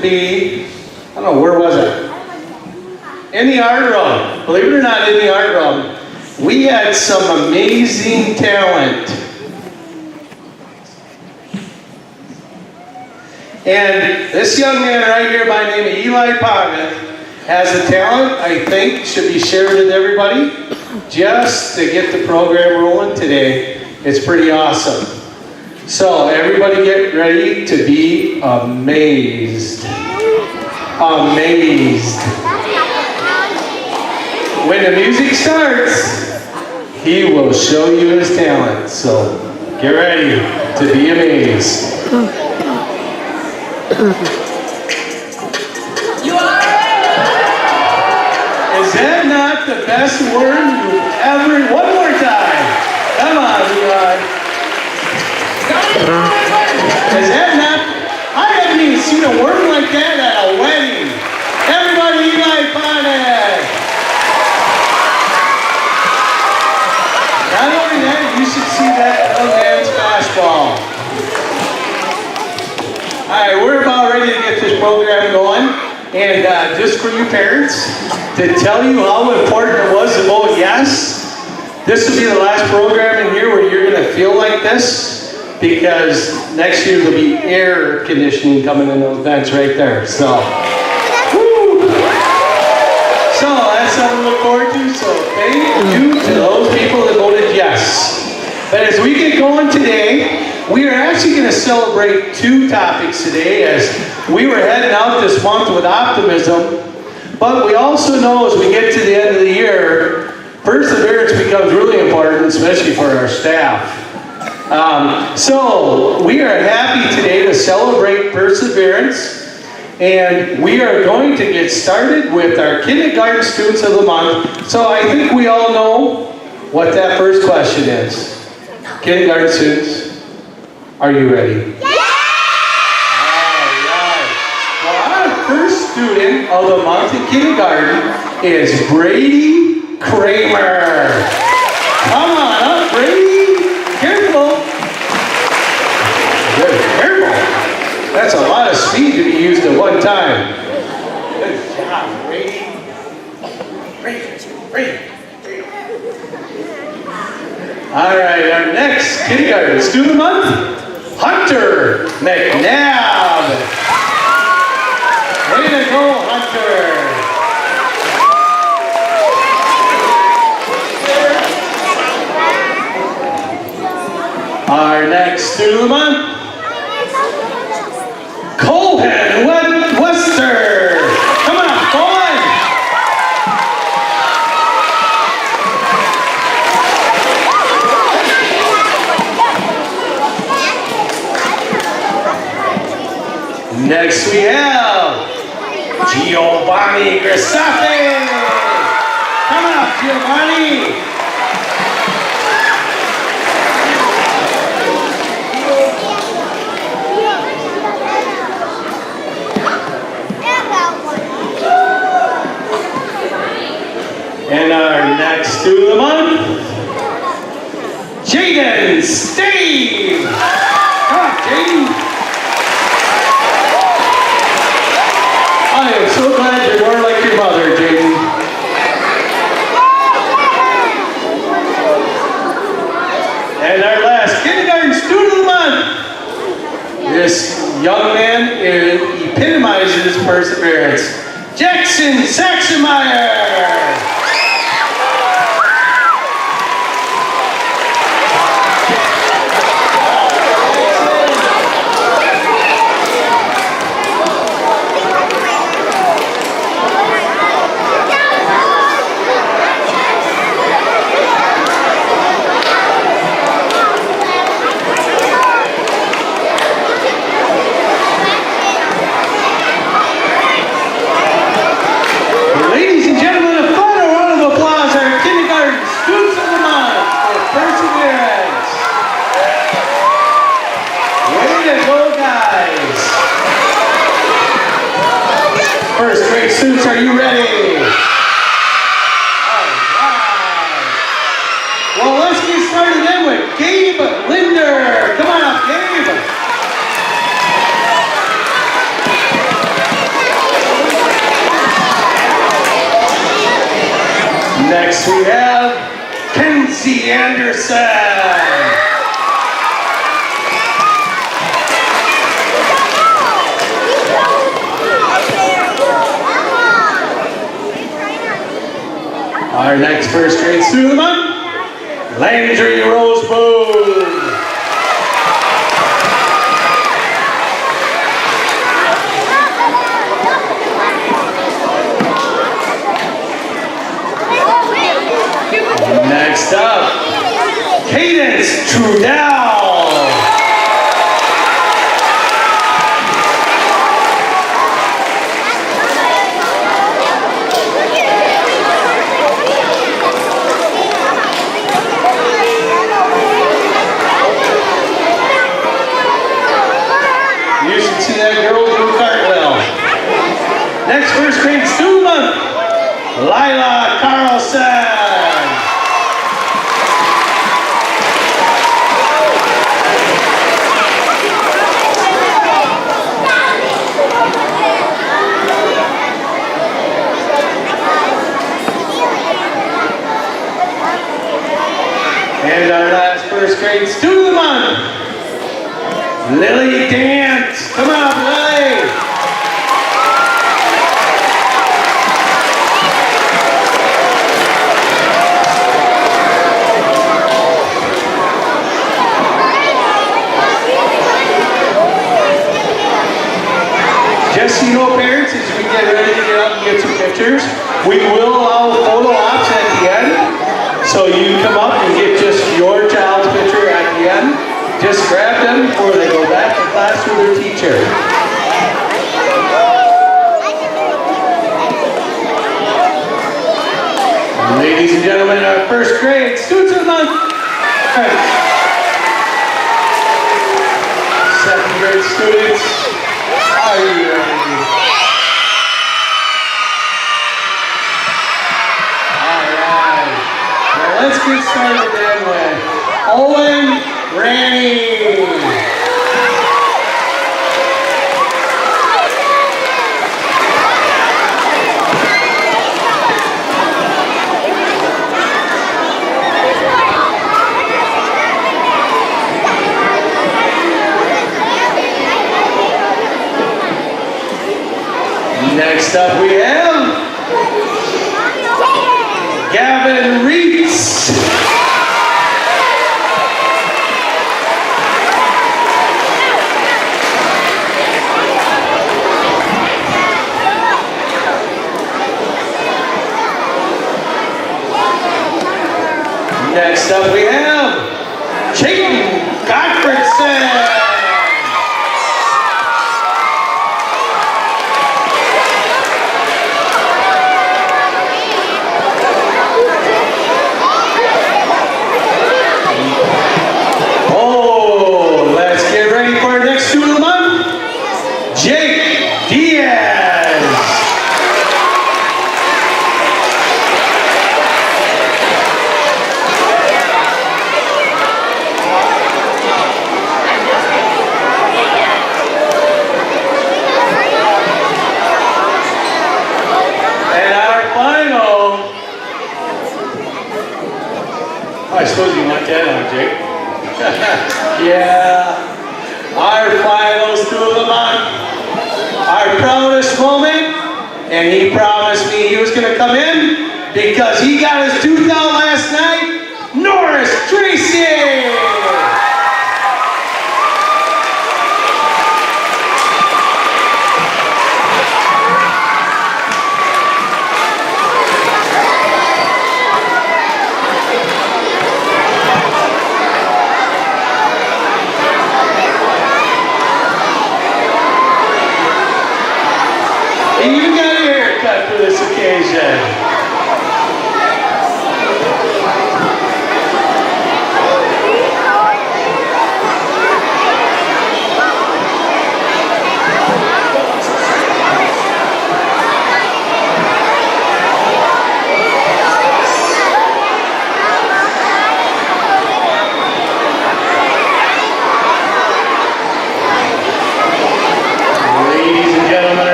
to be, I don't know, where was it? In the art room. Believe it or not, in the art room. We had some amazing talent. And this young man right here by the name of Eli Paga has a talent I think should be shared with everybody just to get the program rolling today. It's pretty awesome. So everybody get ready to be amazed. Amazed. When the music starts, he will show you his talent. So get ready to be amazed. You are ready. Is that not the best word you've ever? One more time. Come on, Eli. Is that not? I haven't even seen a word like that at a wedding. Everybody, Eli Paga. Not only that, you should see that young man's fastball. All right, we're about ready to get this program going. And just for you parents, to tell you how important it was to vote yes, this will be the last program in here where you're going to feel like this, because next year there'll be air conditioning coming in those vents right there. So, woo! So that's something to look forward to. So thank you to those people that voted yes. But as we get going today, we are actually going to celebrate two topics today, as we were heading out this month with optimism. But we also know as we get to the end of the year, perseverance becomes really important, especially for our staff. So we are happy today to celebrate perseverance. And we are going to get started with our kindergarten students of the month. So I think we all know what that first question is. Kindergarten students, are you ready? Yeah! All right. Well, our first student of the month in kindergarten is Brady Kramer. Come on up, Brady. Careful. Good, careful. That's a lot of speed to be used at one time. Good job, Brady. Brady. All right, our next kindergarten student of the month, Hunter McNabb. Way to go, Hunter. Our next student of the month, Colton Wester. Come on, Colton. Next we have Giovanni Grisafe. Come on, Giovanni. And our next student of the month, Jaden Steve. Come on, Jaden. I am so glad you're more like your mother, Jaden. And our last kindergarten student of the month. This young man epitomizes perseverance. Jackson Saxenmeyer. Ladies and gentlemen, a final round of applause, our kindergarten students of the month for perseverance. Way to go, guys. First grade students, are you ready? All right. Well, let's get started then with Gabe Linder. Come on up, Gabe. Next we have Kenzie Anderson. Our next first grade student of the month, Landry Rosebud. Next up, Cadence Trudell. You should see that girl do a cartwheel. Next first grade student month, Lila Carlson. And our last first grade student of the month, Lily Dance. Come on, Lily. Just so you know, parents, as we get ready to get up and get some pictures, we will allow photo ops at the end. So you come up and get just your child's picture at the end. Just grab them before they go back to class with their teacher. Ladies and gentlemen, our first grade students of the month. Second grade students, are you ready? Let's get started then with Owen Ranny. Next up we have Gavin Reitz. Next up we have Chayton Gottfredson. Oh, let's get ready for our next student of the month, Jake Diaz. I suppose you want that on, Jake. Yeah. Our final student of the month. Our proudest moment. And he promised me he was going to come in because he got his tooth out last night. Norris Tracy. And you got a haircut for this occasion.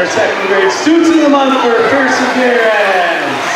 Second grade students of the month for perseverance.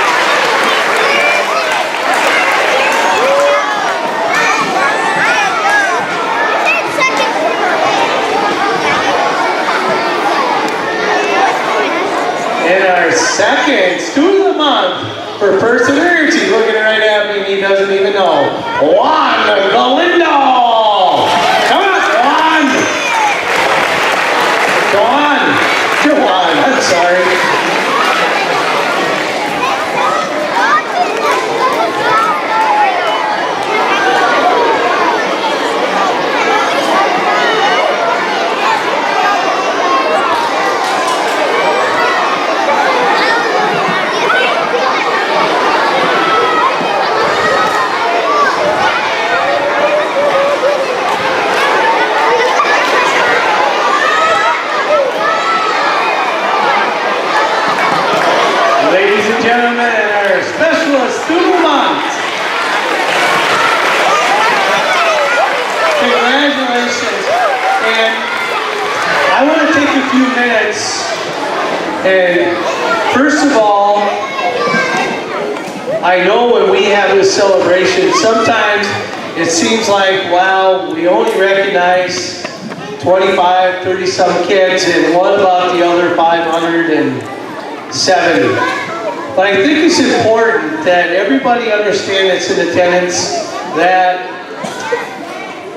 and Student of the Month for perseverance. He's looking right at me and he doesn't even know. Juan Galindo! Come on, Juan! Juan, I'm sorry. And first of all, I know when we have this celebration, sometimes it seems like, wow, we only recognize 25, 30 some kids, and what about the other 570? But I think it's important that everybody understand that's in attendance that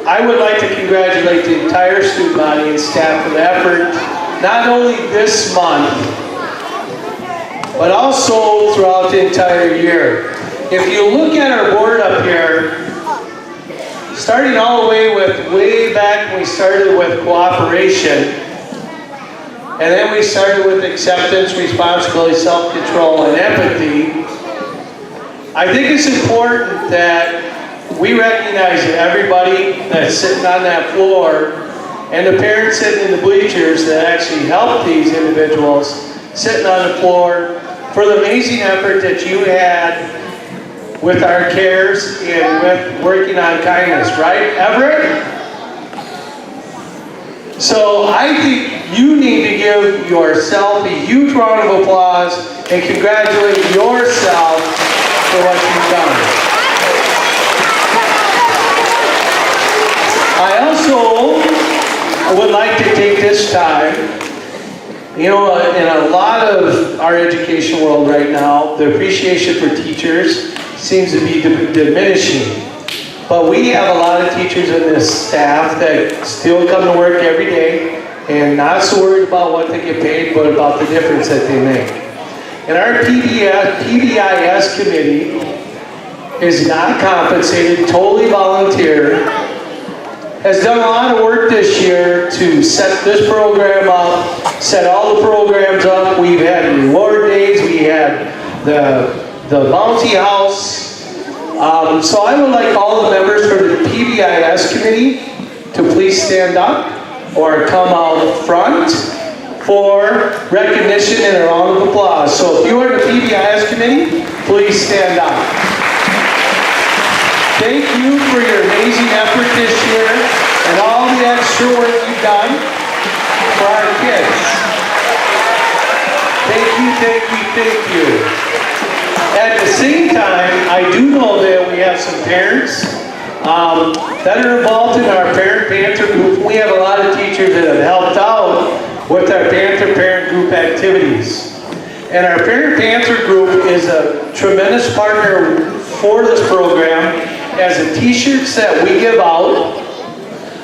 I would like to congratulate the entire student body and staff for the effort, not only this month, but also throughout the entire year. If you look at our board up here, starting all the way back when we started with cooperation, and then we started with acceptance, responsibility, self-control, and empathy, I think it's important that we recognize everybody that's sitting on that floor and the parents sitting in the bleachers that actually help these individuals sitting on the floor for the amazing effort that you had with our cares and with working on kindness, right, Everett? So I think you need to give yourself a huge round of applause and congratulate yourself for what you've done. I also would like to take this time, you know, in a lot of our education world right now, the appreciation for teachers seems to be diminishing. But we have a lot of teachers in this staff that still come to work every day and not so worried about what they get paid, but about the difference that they make. And our PBIS committee is not compensated, totally volunteer, has done a lot of work this year to set this program up, set all the programs up. We've had reward days, we had the bounty house. So I would like all the members from the PBIS committee to please stand up or come out front for recognition and a round of applause. So if you are in the PBIS committee, please stand up. Thank you for your amazing effort this year and all the extra work you've done for our kids. Thank you, thank you, thank you. At the same time, I do know that we have some parents that are involved in our Parent Panther group. We have a lot of teachers that have helped out with our Panther Parent Group activities. And our Parent Panther group is a tremendous partner for this program, as the t-shirts that we give out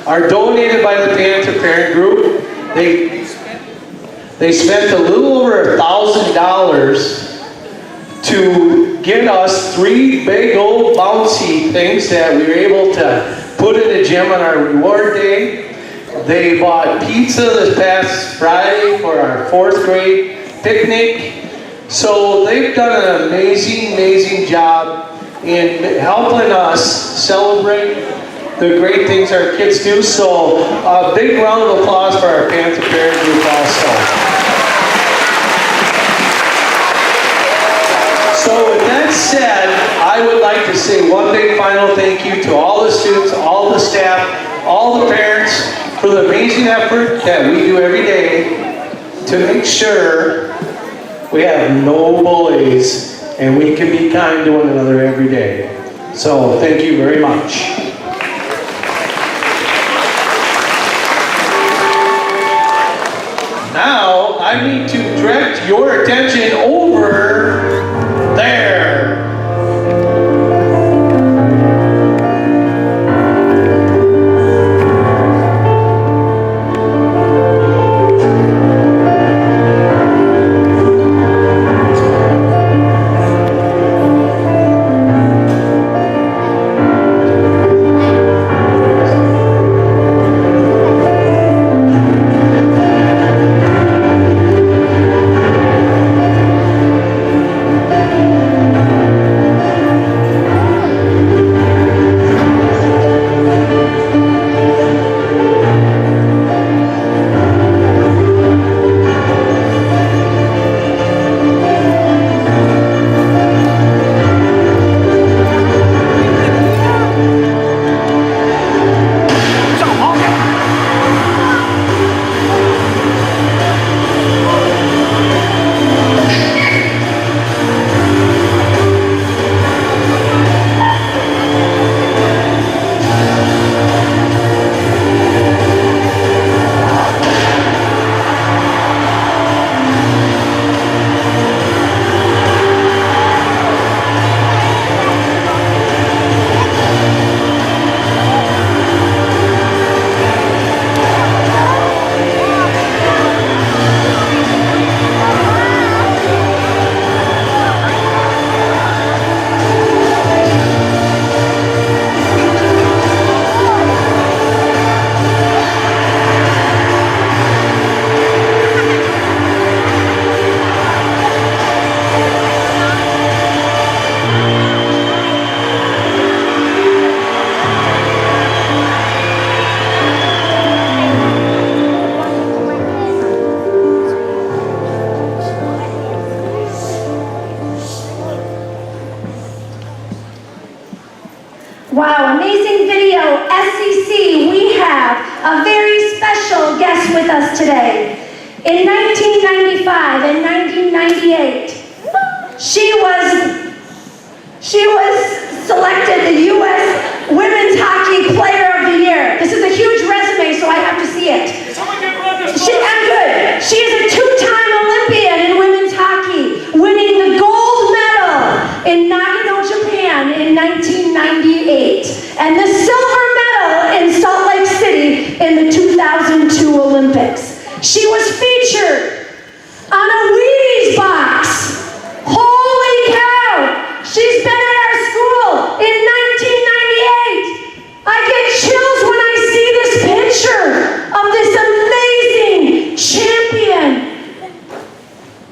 are donated by the Panther Parent Group. They spent a little over $1,000 to get us 3 big old bouncy things that we were able to put in the gym on our reward day. They bought pizza this past Friday for our 4th grade picnic. So they've done an amazing, amazing job in helping us celebrate the great things our kids do. So a big round of applause for our Panther Parent Group also. So with that said, I would like to say one big final thank you to all the students, all the staff, all the parents for the amazing effort that we do every day to make sure we have no bullies and we can be kind to one another every day. So thank you very much. Now I need to direct your attention over Wow, amazing video. SEC, we have a very special guest with us today. In 1995 and 1998, she was selected the U.S. Women's Hockey Player of the Year. This is a huge resume, so I have to see it. I'm good. She is a two-time Olympian in women's hockey, winning the gold medal in Nagano, Japan in 1998, and the silver medal in Salt Lake City in the 2002 Olympics. She was featured on a Wheaties box. Holy cow! She's been at our school in 1998. I get chills when I see this picture of this amazing champion.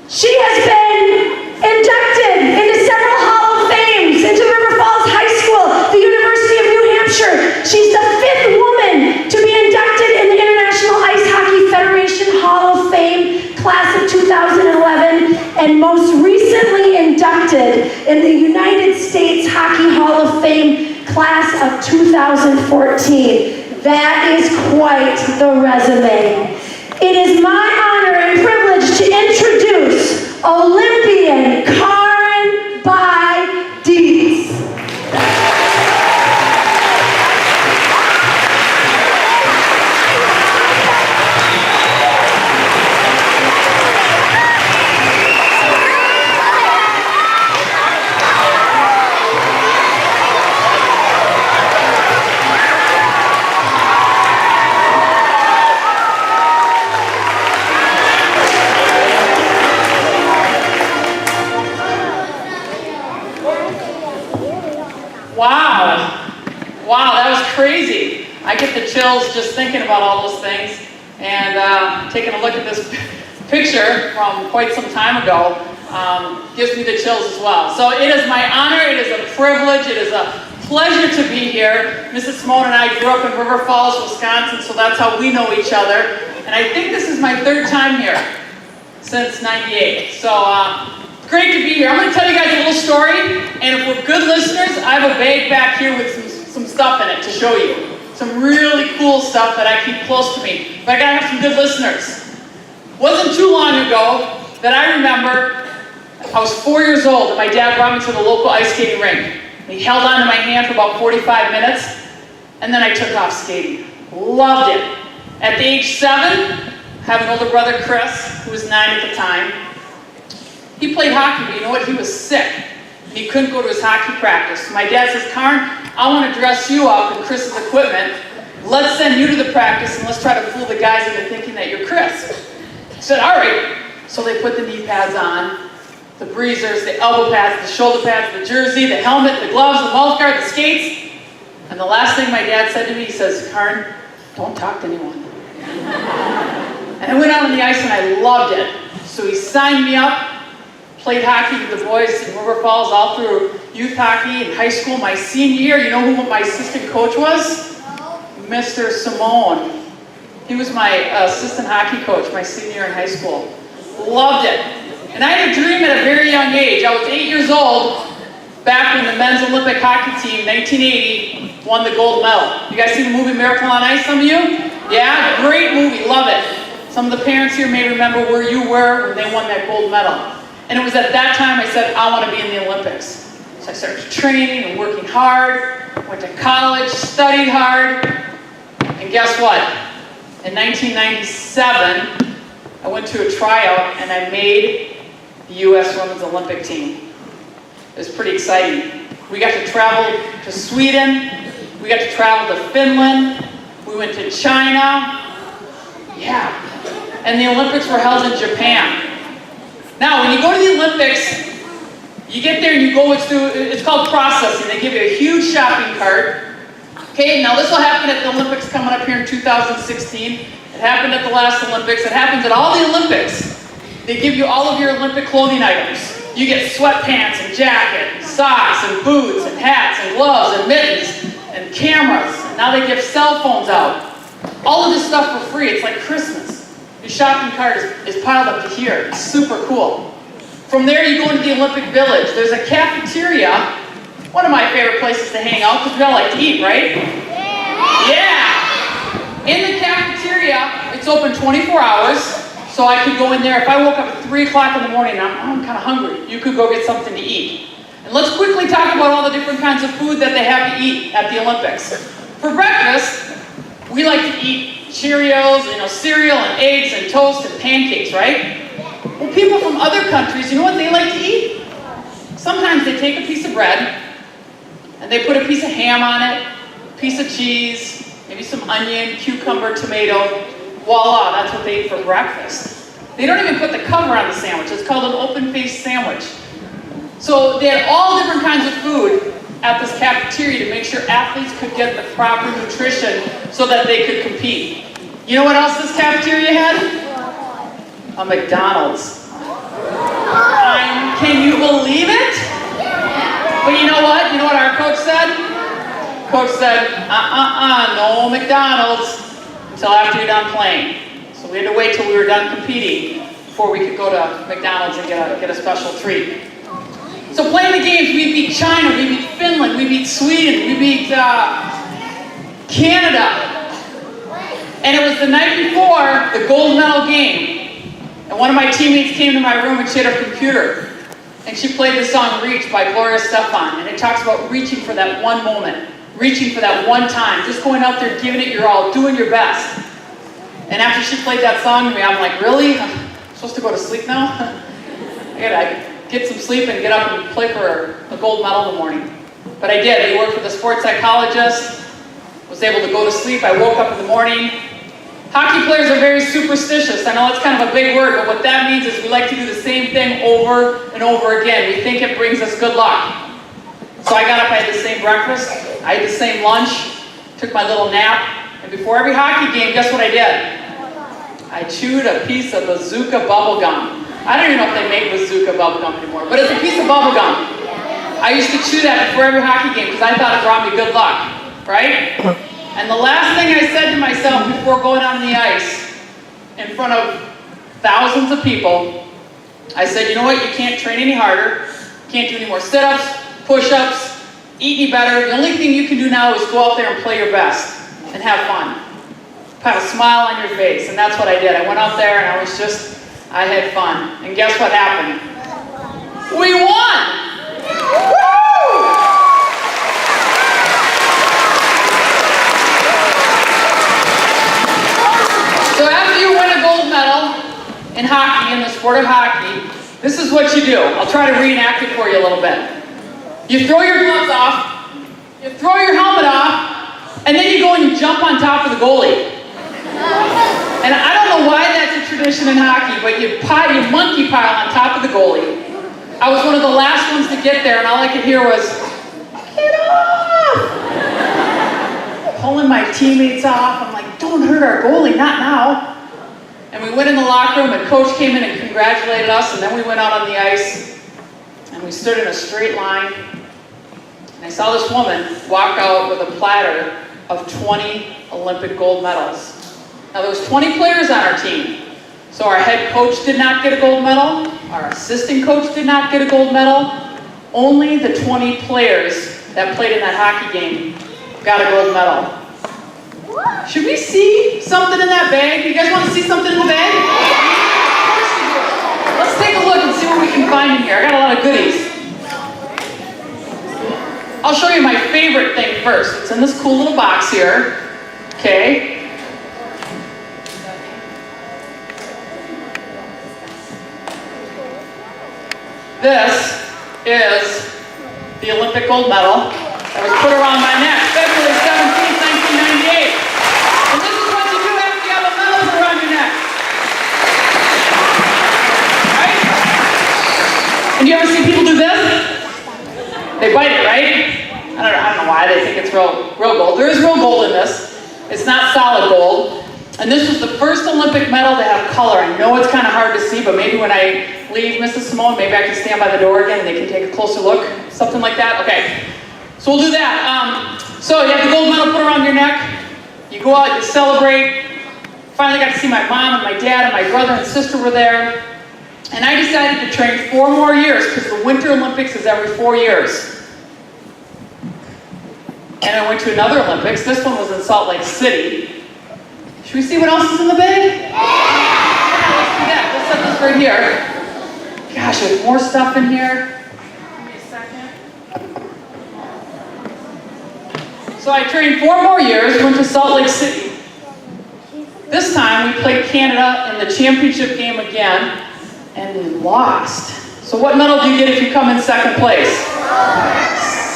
She has been inducted into several Hall of Fames, into River Falls High School, the University of New Hampshire. She's the 5th woman to be inducted in the International Ice Hockey Federation Hall of Fame class of 2011, and most recently inducted in the United States Hockey Hall of Fame class of 2014. That is quite the resume. It is my honor and privilege to introduce Olympian Karen Bai Dietz. Wow, that was crazy. I get the chills just thinking about all those things, and taking a look at this picture from quite some time ago gives me the chills as well. So it is my honor, it is a privilege, it is a pleasure to be here. Mrs. Simone and I grew up in River Falls, Wisconsin, so that's how we know each other. And I think this is my 3rd time here since '98. So great to be here. I'm going to tell you guys a little story, and if we're good listeners, I have a bag back here with some stuff in it to show you. Some really cool stuff that I keep close to me. But I got to have some good listeners. Wasn't too long ago that I remember I was 4 years old, and my dad brought me to the local ice skating rink. He held on to my hand for about 45 minutes, and then I took off skating. Loved it. At the age 7, I have an older brother, Chris, who was 9 at the time. He played hockey, but you know what? He was sick. He couldn't go to his hockey practice. My dad says, Karen, I want to dress you up in Chris's equipment. Let's send you to the practice, and let's try to fool the guys into thinking that you're Chris. I said, all right. So they put the knee pads on, the breezers, the elbow pads, the shoulder pads, the jersey, the helmet, the gloves, the mouth guard, the skates. And the last thing my dad said to me, he says, Karen, don't talk to anyone. And I went out on the ice and I loved it. So he signed me up, played hockey with the boys in River Falls all through youth hockey in high school. My senior year, you know who my assistant coach was? Mr. Simone. He was my assistant hockey coach my senior year in high school. Loved it. And I had a dream at a very young age. I was 8 years old back when the men's Olympic hockey team, 1980, won the gold medal. You guys see the movie Miracle on Ice, some of you? Yeah, great movie, love it. Some of the parents here may remember where you were when they won that gold medal. And it was at that time I said, I want to be in the Olympics. So I started training and working hard, went to college, studied hard, and guess what? In 1997, I went to a tryout and I made the U.S. Women's Olympic team. It was pretty exciting. We got to travel to Sweden, we got to travel to Finland, we went to China, yeah. And the Olympics were held in Japan. Now, when you go to the Olympics, you get there and you go through, it's called processing. They give you a huge shopping cart. Okay, now this will happen at the Olympics coming up here in 2016. It happened at the last Olympics. It happens at all the Olympics. They give you all of your Olympic clothing items. You get sweatpants and jacket, and socks and boots and hats and gloves and mittens and cameras. And now they give cell phones out. All of this stuff for free. It's like Christmas. Your shopping cart is piled up to here. It's super cool. From there you go into the Olympic Village. There's a cafeteria One of my favorite places to hang out because we all like to eat, right? Yeah! In the cafeteria, it's open 24 hours, so I could go in there. If I woke up at 3 o'clock in the morning and I'm kind of hungry, you could go get something to eat. And let's quickly talk about all the different kinds of food that they have to eat at the Olympics. For breakfast, we like to eat Cheerios, cereal and eggs and toast and pancakes, right? Well, people from other countries, you know what they like to eat? Sometimes they take a piece of bread and they put a piece of ham on it, a piece of cheese, maybe some onion, cucumber, tomato. Voila, that's what they eat for breakfast. They don't even put the cover on the sandwich. It's called an open-faced sandwich. So they had all different kinds of food at this cafeteria to make sure athletes could get the proper nutrition so that they could compete. You know what else this cafeteria had? A McDonald's. Can you believe it? But you know what? You know what our coach said? Coach said, no McDonald's until after you're done playing. So we had to wait till we were done competing before we could go to McDonald's and get a special treat. So playing the games, we beat China, we beat Finland, we beat Sweden, we beat Canada. And it was the night before the gold medal game. And one of my teammates came to my room and she had her computer. And she played the song Reach by Gloria Estefan. And it talks about reaching for that one moment, reaching for that one time, just going out there, giving it your all, doing your best. And after she played that song to me, I'm like, really? I'm supposed to go to sleep now? I gotta get some sleep and get up and play for a gold medal in the morning. But I did. I worked with a sports psychologist, was able to go to sleep. I woke up in the morning. Hockey players are very superstitious. I know it's kind of a big word, but what that means is we like to do the same thing over and over again. We think it brings us good luck. So I got up, I had the same breakfast, I had the same lunch, took my little nap, and before every hockey game, guess what I did? I chewed a piece of bazooka bubble gum. I don't even know if they make bazooka bubble gum anymore, but it's a piece of bubble gum. I used to chew that before every hockey game because I thought it brought me good luck, right? And the last thing I said to myself before going on the ice in front of thousands of people, I said, you know what, you can't train any harder, can't do any more sit-ups, push-ups, eat any better. The only thing you can do now is go out there and play your best and have fun. Have a smile on your face, and that's what I did. I went out there and I had fun. And guess what happened? We won! Woo! So after you win a gold medal in hockey, in the sport of hockey, this is what you do. I'll try to reenact it for you a little bit. You throw your gloves off, you throw your helmet off, and then you go and you jump on top of the goalie. And I don't know why that's a tradition in hockey, but you monkey pile on top of the goalie. I was one of the last ones to get there, and all I could hear was, get off! Pulling my teammates off. I'm like, don't hurt our goalie, not now. And we went in the locker room, and Coach came in and congratulated us, and then we went out on the ice, and we stood in a straight line. And I saw this woman walk out with a platter of 20 Olympic gold medals. Now there was 20 players on our team. So our head coach did not get a gold medal. Our assistant coach did not get a gold medal. Only the 20 players that played in that hockey game got a gold medal. Should we see something in that bag? You guys want to see something in the bag? Of course we do. Let's take a look and see what we can find in here. I got a lot of goodies. I'll show you my favorite thing first. It's in this cool little box here. Okay. This is the Olympic gold medal that was put around my neck, February 17, 1998. And this is what you do after you have a medal put around your neck. Right? And you ever see people do this? They bite it, right? I don't know why they think it's real gold. There is real gold in this. It's not solid gold. And this was the first Olympic medal to have color. I know it's kind of hard to see, but maybe when I leave Mrs. Simone, maybe I can stand by the door again and they can take a closer look. Something like that. Okay. So we'll do that. So you have the gold medal put around your neck. You go out, you celebrate. Finally got to see my mom and my dad and my brother and sister were there. And I decided to train 4 more years because the Winter Olympics is every 4 years. and I went to another Olympics. This one was in Salt Lake City. Should we see what else is in the bag? Yeah, let's do that. We'll set this right here. Gosh, there's more stuff in here. Give me a second. So I trained 4 more years, went to Salt Lake City. This time we played Canada in the championship game again, and we lost. So what medal do you get if you come in second place?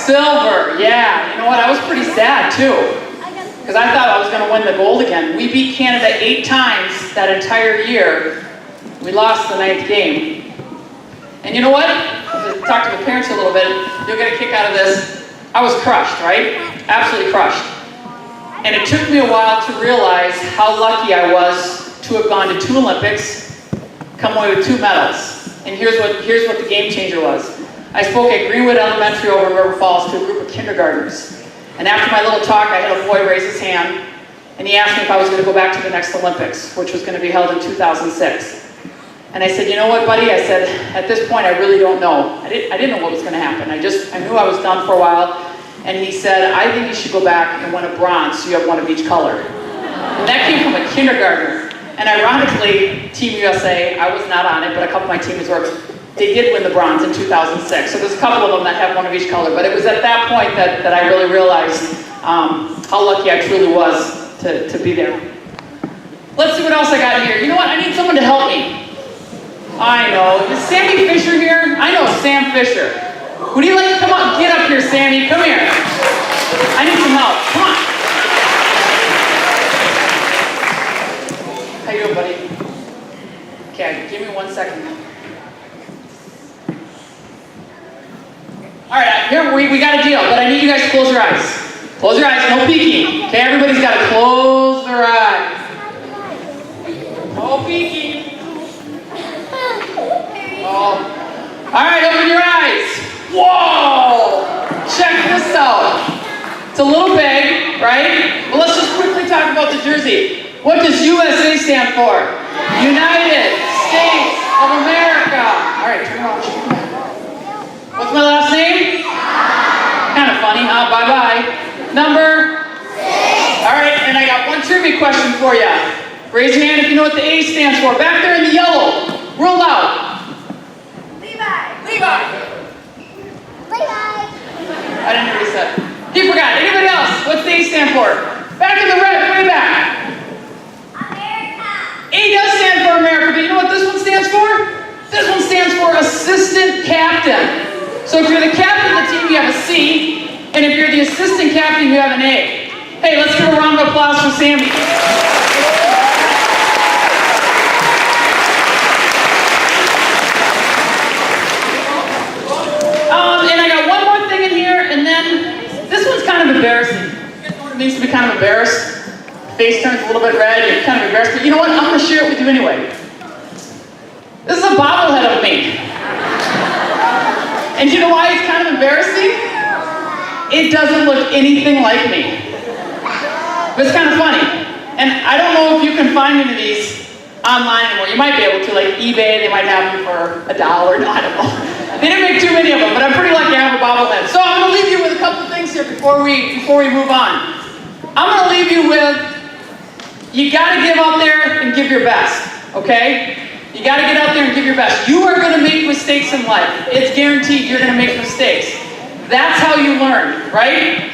Silver, yeah. You know what, I was pretty sad too, because I thought I was going to win the gold again. We beat Canada 8 times that entire year. We lost the 9th game. And you know what? To talk to the parents a little bit, you'll get a kick out of this. I was crushed, right? Absolutely crushed. And it took me a while to realize how lucky I was to have gone to 2 Olympics, come away with 2 medals. And here's what the game changer was. I spoke at Greenwood Elementary over in River Falls to a group of kindergartners. And after my little talk, I had a boy raise his hand, and he asked me if I was going to go back to the next Olympics, which was going to be held in 2006. And I said, you know what, buddy? I said, at this point, I really don't know. I didn't know what was going to happen. I knew I was done for a while. And he said, I think you should go back and win a bronze so you have 1 of each color. And that came from a kindergartner. And ironically, Team USA, I was not on it, but a couple of my teammates were. They did win the bronze in 2006. So there's a couple of them that have 1 of each color. But it was at that point that I really realized how lucky I truly was to be there. Let's see what else I got in here. You know what? I need someone to help me. I know. Is Sammy Fisher here? I know Sam Fisher. Would you like to come up? Get up here, Sammy. Come here. I need some help. Come on. How you doing, buddy? Okay, give me 1 second. All right, here we got a deal, but I need you guys to close your eyes. Close your eyes, no peeking. Okay, everybody's got to close their eyes. No peeking. Oh. All right, open your eyes. Whoa! Check this out. It's a little big, right? Well, let's just quickly talk about the jersey. What does USA stand for? United States of America. All right, turn it off. What's my last name? Kind of funny, huh? Bye-bye. Number 6. All right, and I got 1 trivia question for you. Raise your hand if you know what the A stands for. Back there in the yellow. Real loud. Levi. I didn't hear what he said. He forgot. Anybody else? What's the A stand for? Back in the red, way back. America. A does stand for America, but you know what this one stands for? This one stands for assistant captain. So if you're the captain of the team, you have a C, and if you're the assistant captain, you have an A. Hey, let's give a round of applause for Sammy. And I got 1 more thing in here, and then this one's kind of embarrassing. You guys know what it means to be kind of embarrassed? Face turns a little bit red, you're kind of embarrassed, but you know what? I'm going to share it with you anyway. This is a bobblehead of me. And you know why it's kind of embarrassing? It doesn't look anything like me. But it's kind of funny. And I don't know if you can find any of these online anymore. You might be able to, like eBay, they might have them for $1. No, I don't know. They didn't make too many of them, but I'm pretty lucky I have a bobblehead. So I'm going to leave you with a couple things here before we move on. I'm going to leave you with, you got to give out there and give your best, okay? You got to get out there and give your best. You are going to make mistakes in life. It's guaranteed you're going to make mistakes. That's how you learn, right?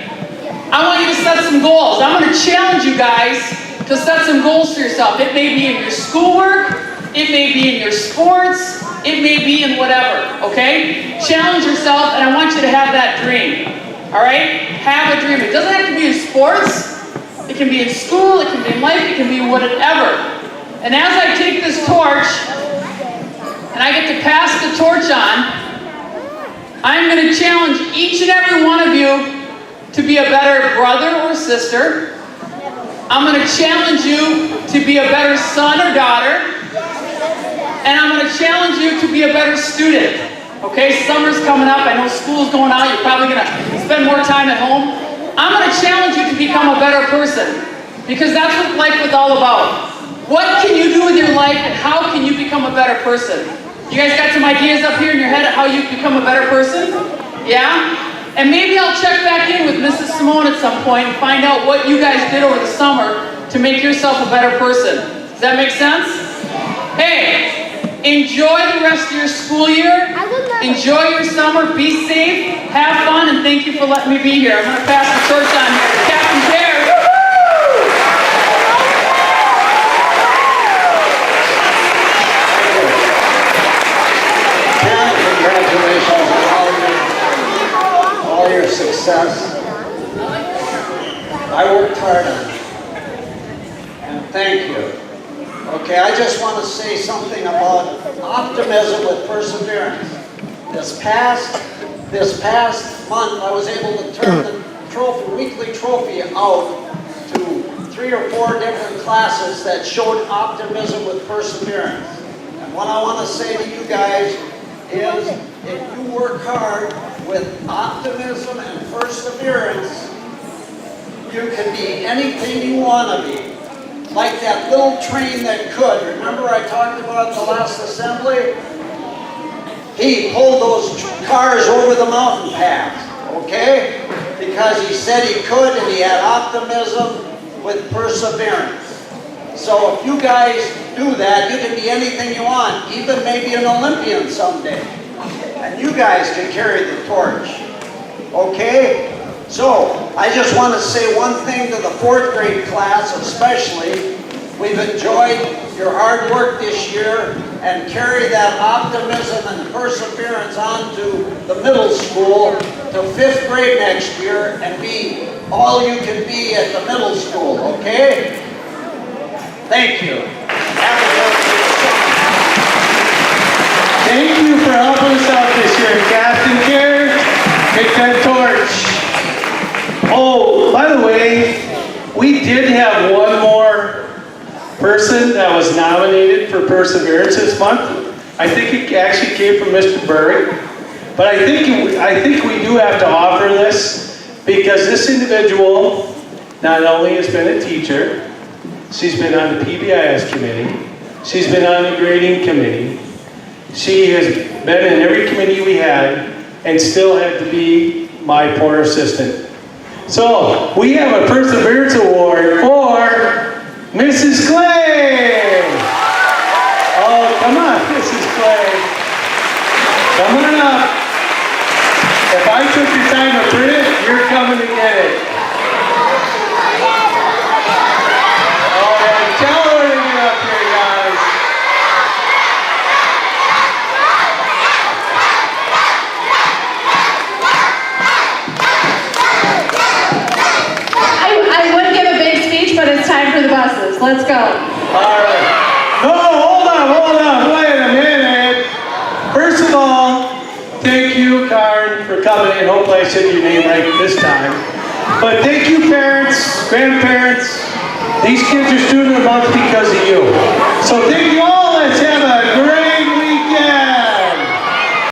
I want you to set some goals. I'm going to challenge you guys to set some goals for yourself. It may be in your schoolwork. It may be in your sports. It may be in whatever, okay? Challenge yourself, and I want you to have that dream, all right? Have a dream. It doesn't have to be in sports. It can be in school. It can be in life. It can be whatever. And as I take this torch, and I get to pass the torch on, I'm going to challenge each and every one of you to be a better brother or sister. I'm going to challenge you to be a better son or daughter. And I'm going to challenge you to be a better student. Okay, summer's coming up. I know school's going out. You're probably going to spend more time at home. I'm going to challenge you to become a better person, because that's what life is all about. What can you do with your life, and how can you become a better person? You guys got some ideas up here in your head of how you become a better person? Yeah? And maybe I'll check back in with Mrs. Simone at some point and find out what you guys did over the summer to make yourself a better person. Does that make sense? Hey, enjoy the rest of your school year. Enjoy your summer. Be safe. Have fun. And thank you for letting me be here. I'm going to pass the torch on here to Captain Bear. Congratulations on all your success. I worked hard on it. And thank you. Okay, I just want to say something about optimism with perseverance. This past month, I was able to turn the weekly trophy out to 3 or 4 different classes that showed optimism with perseverance. And what I want to say to you guys is, if you work hard with optimism and perseverance, you can be anything you want to be. Like that little train that could. Remember I talked about the last assembly? He pulled those cars over the mountain pass, okay? Because he said he could, and he had optimism with perseverance. So if you guys do that, you can be anything you want, even maybe an Olympian someday. And you guys can carry the torch, okay? So I just want to say one thing to the 4th grade class especially. We've enjoyed your hard work this year, and carry that optimism and perseverance on to the middle school, to 5th grade next year, and be all you can be at the middle school, okay? Thank you. Have a good Thank you for helping us out this year. Captain Care, take that torch. Oh, by the way, we did have one more person that was nominated for perseverance this month. I think it actually came from Mr. Berg. But I think we do have to offer this, because this individual not only has been a teacher, she's been on the PBIS committee, she's been on the grading committee, she has been in every committee we had, and still had to be my poor assistant. So, we have a Perseverance Award for Mrs. Clay! Oh, come on, Mrs. Clay. Come on up. If I took your time to print it, you're coming to get it. All right, tell her to get up here, guys. I would give a big speech, but it's time for the buses. Let's go. All right. No, hold on. Wait a minute. First of all, thank you, Karen, for coming in. Hopefully I said your name right this time. But thank you, parents, grandparents. These kids are student of the month because of you. So thank you all. Let's have